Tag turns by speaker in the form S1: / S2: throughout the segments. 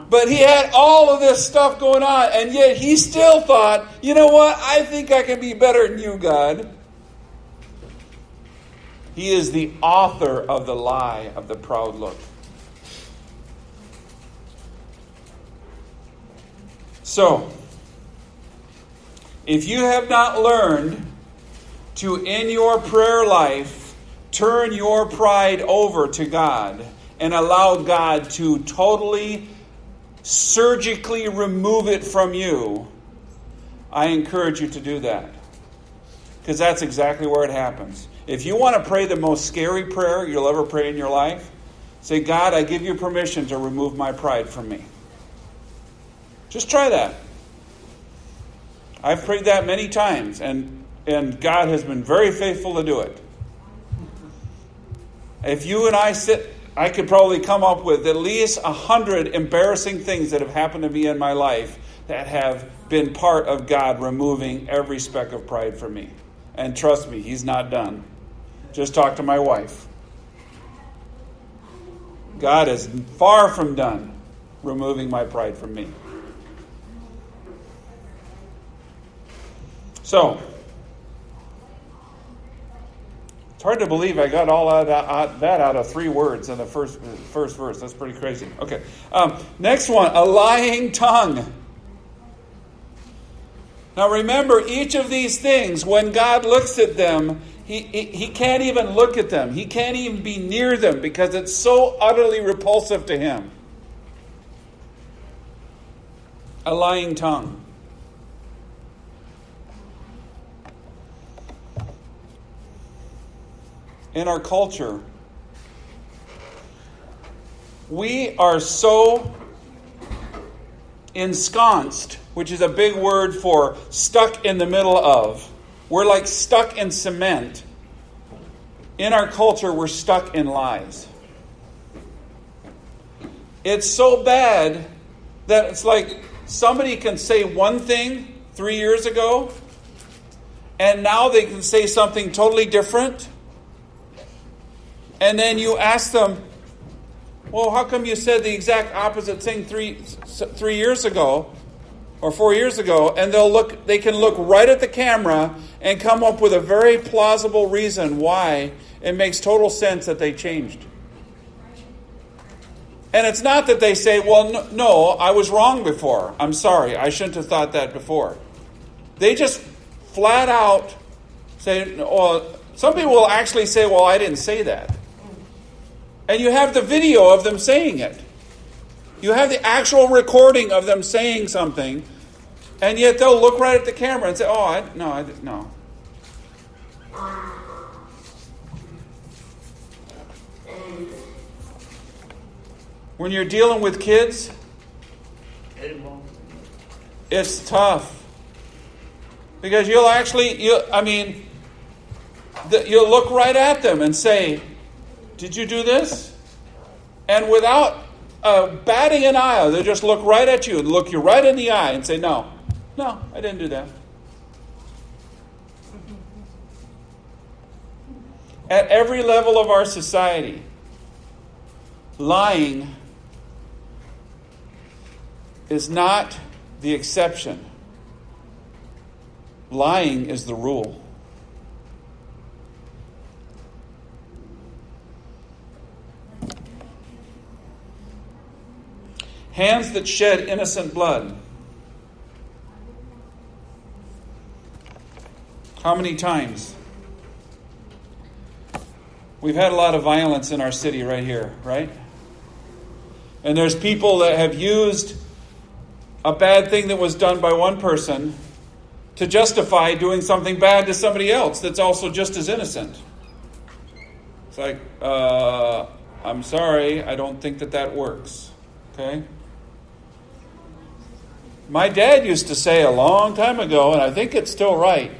S1: But he had all of this stuff going on, and yet he still thought, you know what? I think I can be better than you, God. He is the author of the lie of the proud look. So, if you have not learned to, in your prayer life, turn your pride over to God and allow God to totally, surgically remove it from you, I encourage you to do that. Because that's exactly where it happens. If you want to pray the most scary prayer you'll ever pray in your life, say, God, I give you permission to remove my pride from me. Just try that. I've prayed that many times, and God has been very faithful to do it. If you and I sit, I could probably come up with at least 100 embarrassing things that have happened to me in my life that have been part of God removing every speck of pride from me. And trust me, He's not done. Just talk to my wife. God is far from done removing my pride from me. So, it's hard to believe I got all that out of 3 words in the first verse. That's pretty crazy. Okay. Next one, a lying tongue. Now remember, each of these things, when God looks at them, he can't even look at them. He can't even be near them because it's so utterly repulsive to Him. A lying tongue. In our culture, we are so ensconced, which is a big word for stuck in the middle of. We're like stuck in cement. In our culture, we're stuck in lies. It's so bad that it's like somebody can say one thing 3 years ago, and now they can say something totally different. And then you ask them, well, how come you said the exact opposite thing 3 years ago or 4 years ago? And they can look right at the camera and come up with a very plausible reason why it makes total sense that they changed. And it's not that they say, well, no, I was wrong before. I'm sorry, I shouldn't have thought that before. They just flat out say, well, some people will actually say, well, I didn't say that. And you have the video of them saying it. You have the actual recording of them saying something, and yet they'll look right at the camera and say, oh, no. When you're dealing with kids, it's tough. Because you'll look right at them and say, did you do this? And without batting an eye, they'll just look right at you and look you right in the eye and say, no, I didn't do that. At every level of our society, lying is not the exception. Lying is the rule. Hands that shed innocent blood. How many times? We've had a lot of violence in our city right here, right? And there's people that have used a bad thing that was done by one person to justify doing something bad to somebody else that's also just as innocent. It's like, I'm sorry, I don't think that works. Okay? My dad used to say a long time ago, and I think it's still right,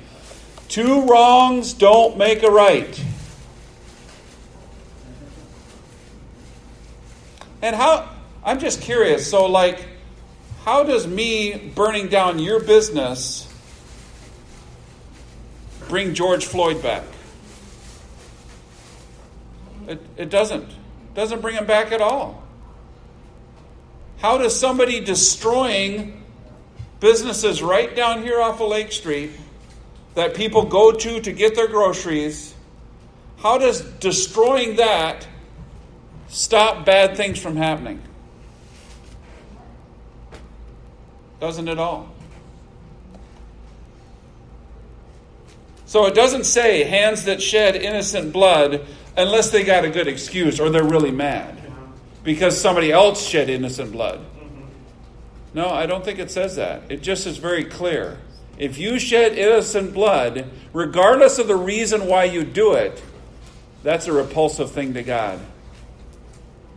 S1: 2 wrongs don't make a right. And I'm just curious, so how does me burning down your business bring George Floyd back? It doesn't bring him back at all. How does somebody destroying businesses right down here off of Lake Street that people go to get their groceries, how does destroying that stop bad things from happening? Doesn't it all? So it doesn't say hands that shed innocent blood unless they got a good excuse or they're really mad because somebody else shed innocent blood. No, I don't think it says that. It just is very clear. If you shed innocent blood, regardless of the reason why you do it, that's a repulsive thing to God.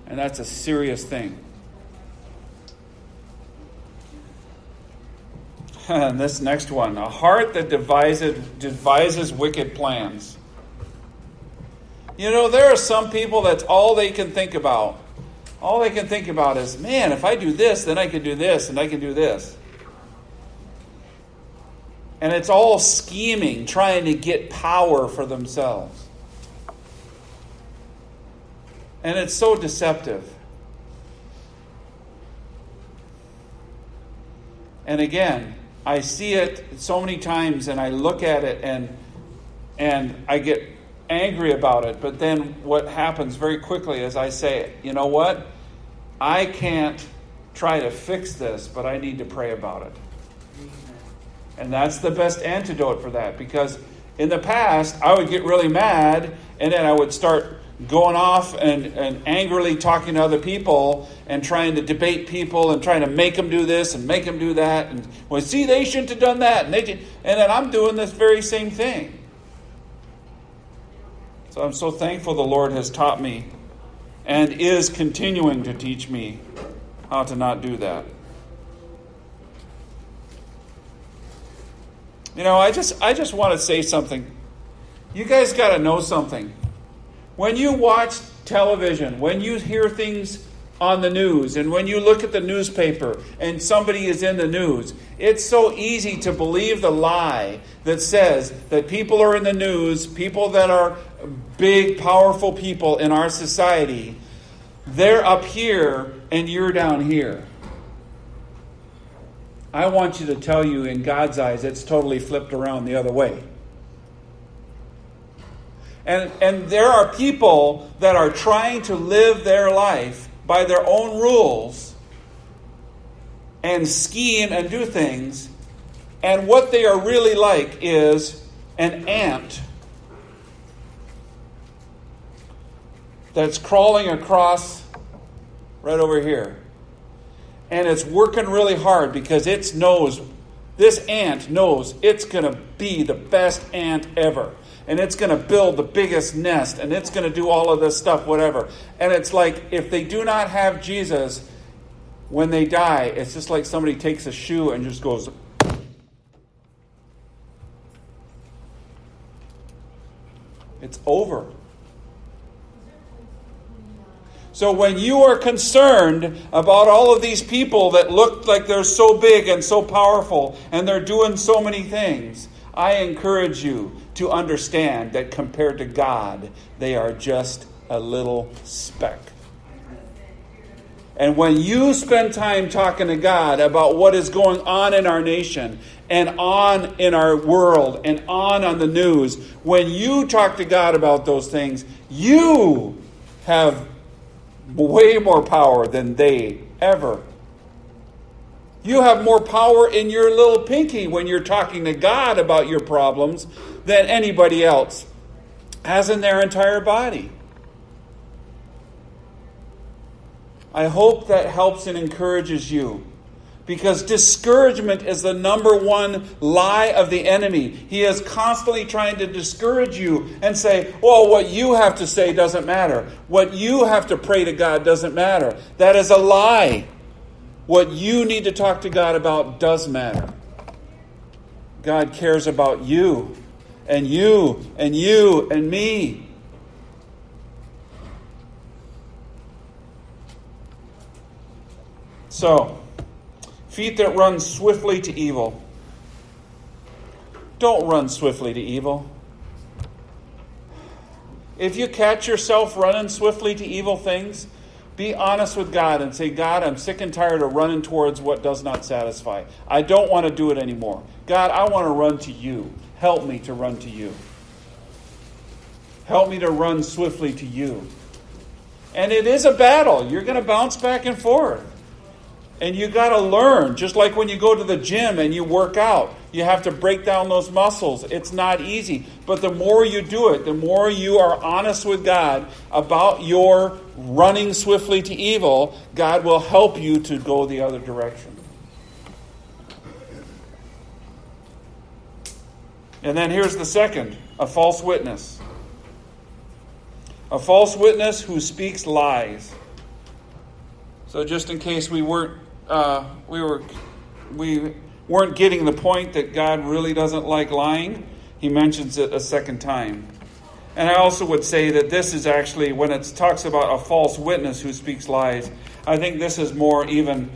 S1: And that's a serious thing. And this next one, a heart that devises wicked plans. You know, there are some people that's all they can think about. All they can think about is, man, if I do this, then I can do this, and I can do this. And it's all scheming, trying to get power for themselves. And it's so deceptive. And again, I see it so many times, and I look at it, and I get angry about it. But then what happens very quickly is I say, you know what? I can't try to fix this, but I need to pray about it. And that's the best antidote for that. Because in the past, I would get really mad, and then I would start going off and angrily talking to other people and trying to debate people and trying to make them do this and make them do that. And, well, see, they shouldn't have done that. And then I'm doing this very same thing. So I'm so thankful the Lord has taught me and is continuing to teach me how to not do that. You know, I just want to say something. You guys got to know something. When you watch television, when you hear things on the news, and when you look at the newspaper and somebody is in the news, it's so easy to believe the lie that says that people are in the news, people that are big, powerful people in our society, they're up here and you're down here. I want you to tell you, in God's eyes, it's totally flipped around the other way. And there are people that are trying to live their life by their own rules and scheme and do things. And what they are really like is an ant that's crawling across right over here. And it's working really hard because this ant knows it's going to be the best ant ever. And it's going to build the biggest nest. And it's going to do all of this stuff, whatever. And it's like, if they do not have Jesus, when they die, it's just like somebody takes a shoe and just goes. It's over. So when you are concerned about all of these people that look like they're so big and so powerful and they're doing so many things, I encourage you to understand that compared to God, they are just a little speck. And when you spend time talking to God about what is going on in our nation and on in our world and on the news, when you talk to God about those things, you have way more power than they ever. You have more power in your little pinky when you're talking to God about your problems than anybody else has in their entire body. I hope that helps and encourages you, because discouragement is the number one lie of the enemy. He is constantly trying to discourage you and say, well, what you have to say doesn't matter. What you have to pray to God doesn't matter. That is a lie. What you need to talk to God about does matter. God cares about you and you and you and me. So, feet that run swiftly to evil. Don't run swiftly to evil. If you catch yourself running swiftly to evil things, Be honest with God and say, God, I'm sick and tired of running towards what does not satisfy. I don't want to do it anymore. God, I want to run to you. Help me to run to you. Help me to run swiftly to you. And it is a battle. You're going to bounce back and forth. And you got to learn, just like when you go to the gym and you work out, you have to break down those muscles. It's not easy. But the more you do it, the more you are honest with God about your running swiftly to evil, God will help you to go the other direction. And then here's the second, a false witness. A false witness who speaks lies. So just in case we weren't getting the point that God really doesn't like lying, he mentions it a second time. And I also would say that this is actually, when it talks about a false witness who speaks lies, I think this is more even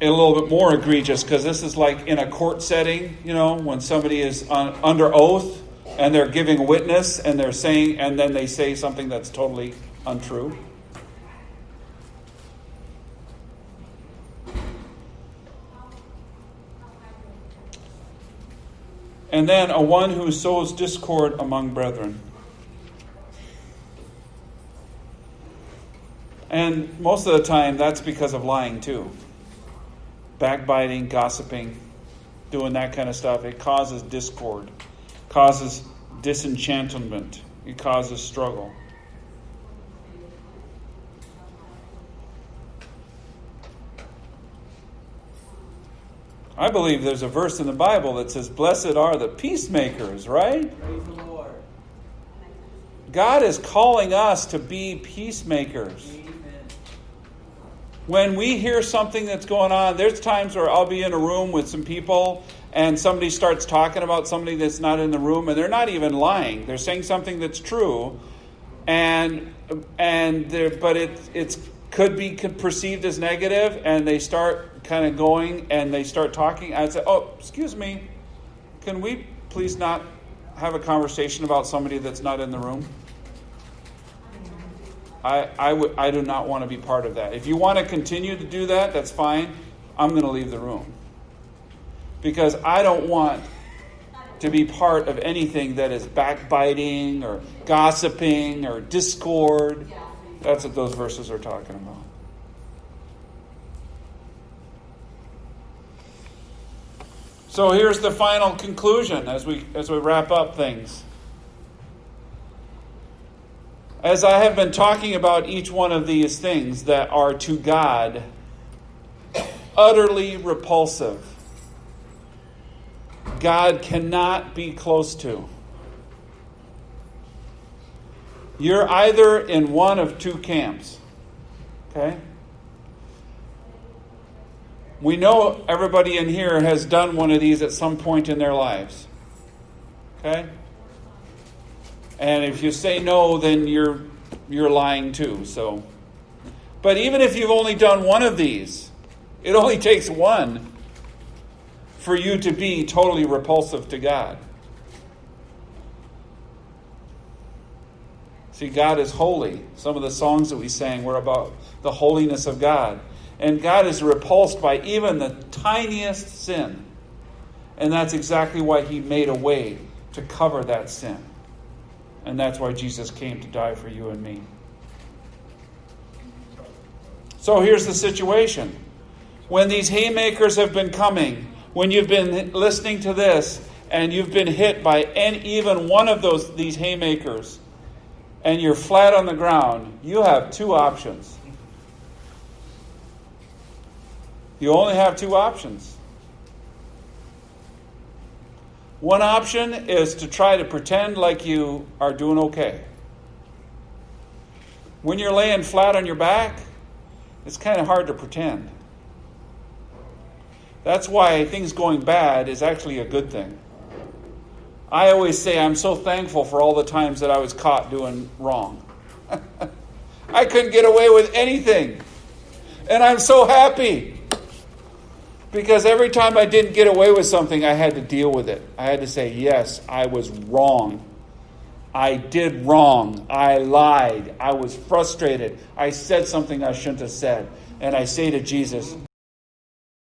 S1: a little bit more egregious, because this is like in a court setting, when somebody is under oath and they're giving a witness and they're saying, and then they say something that's totally untrue. And then a one who sows discord among brethren. And most of the time, that's because of lying too. Backbiting, gossiping, doing that kind of stuff. It causes discord, causes disenchantment, it causes struggle. I believe there's a verse in the Bible that says, blessed are the peacemakers, right?
S2: Praise the Lord.
S1: God is calling us to be peacemakers.
S2: Amen.
S1: When we hear something that's going on, there's times where I'll be in a room with some people and somebody starts talking about somebody that's not in the room, and they're not even lying. They're saying something that's true, but it could be perceived as negative, and they start kind of going and they start talking. I'd say, oh, excuse me, can we please not have a conversation about somebody that's not in the room? I do not want to be part of that. If you want to continue to do that, that's fine. I'm going to leave the room. Because I don't want to be part of anything that is backbiting or gossiping or discord. That's what those verses are talking about. So here's the final conclusion as we wrap up things. As I have been talking about each one of these things that are to God utterly repulsive, God cannot be close to. You're either in one of two camps. Okay? We know everybody in here has done one of these at some point in their lives. Okay? And if you say no, then you're lying too. So, but even if you've only done one of these, it only takes one for you to be totally repulsive to God. See, God is holy. Some of the songs that we sang were about the holiness of God. And God is repulsed by even the tiniest sin. And that's exactly why he made a way to cover that sin. And that's why Jesus came to die for you and me. So here's the situation. When these haymakers have been coming, when you've been listening to this, and you've been hit by even one of these haymakers, and you're flat on the ground, you have two options. You only have two options. One option is to try to pretend like you are doing okay. When you're laying flat on your back, it's kind of hard to pretend. That's why things going bad is actually a good thing. I always say I'm so thankful for all the times that I was caught doing wrong. I couldn't get away with anything. And I'm so happy. Because every time I didn't get away with something, I had to deal with it. I had to say, yes, I was wrong. I did wrong. I lied. I was frustrated. I said something I shouldn't have said. And I say to Jesus,